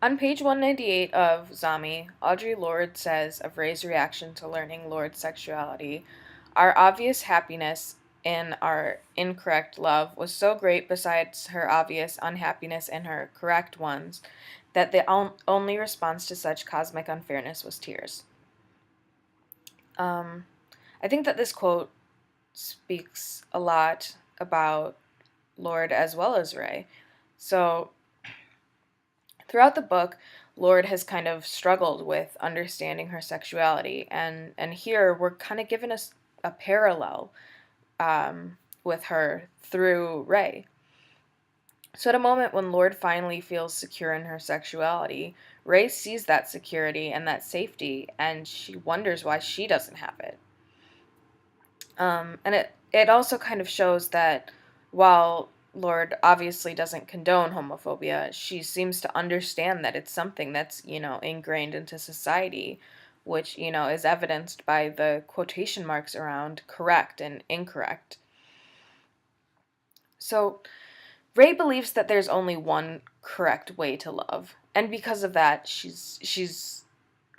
On page 198 of Zami, Audre Lorde says of Ray's reaction to learning Lorde's sexuality, "Our obvious happiness in our incorrect love was so great besides her obvious unhappiness in her correct ones that the only response to such cosmic unfairness was tears." Um, I think that this quote speaks a lot about Lorde as well as Ray. So, throughout the book, Lorde has kind of struggled with understanding her sexuality, and here we're kind of given a parallel with her through Ray. So, at a moment when Lorde finally feels secure in her sexuality, Ray sees that security and that safety, and she wonders why she doesn't have it. And it also kind of shows that while Lorde obviously doesn't condone homophobia, she seems to understand that it's something that's, ingrained into society, which, is evidenced by the quotation marks around correct and incorrect. So, Ray believes that there's only one correct way to love, and because of that, she's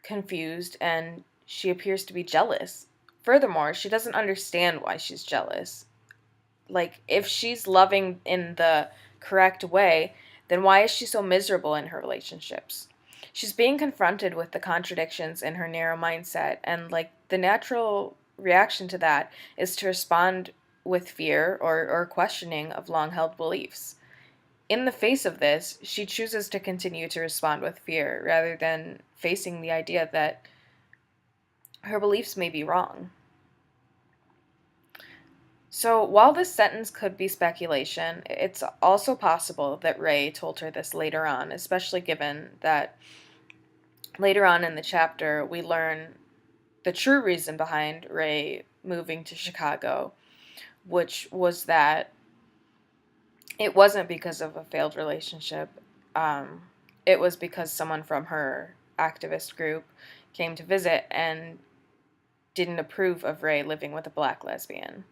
confused and she appears to be jealous. Furthermore, she doesn't understand why she's jealous. Like, if she's loving in the correct way, then why is she so miserable in her relationships? She's being confronted with the contradictions in her narrow mindset, and like the natural reaction to that is to respond with fear or questioning of long held beliefs. In the face of this, she chooses to continue to respond with fear rather than facing the idea that her beliefs may be wrong. So, while this sentence could be speculation, it's also possible that Ray told her this later on, especially given that later on in the chapter we learn the true reason behind Ray moving to Chicago, which was that it wasn't because of a failed relationship. Um, it was because someone from her activist group came to visit and didn't approve of Ray living with a black lesbian.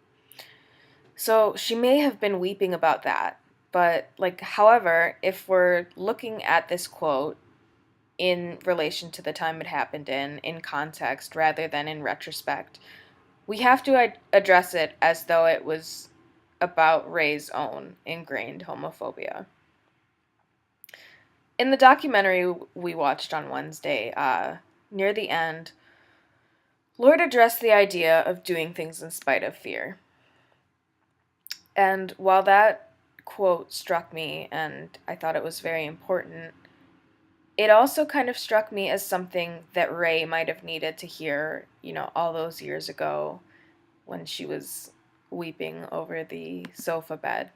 So she may have been weeping about that. But, like, however, if we're looking at this quote in relation to the time it happened in context rather than in retrospect, we have to address it as though it was about Ray's own ingrained homophobia. In the documentary we watched on Wednesday, near the end, Lorde addressed the idea of doing things in spite of fear. And while that quote struck me and I thought it was very important, it also kind of struck me as something that Ray might have needed to hear, all those years ago when she was weeping over the sofa bed.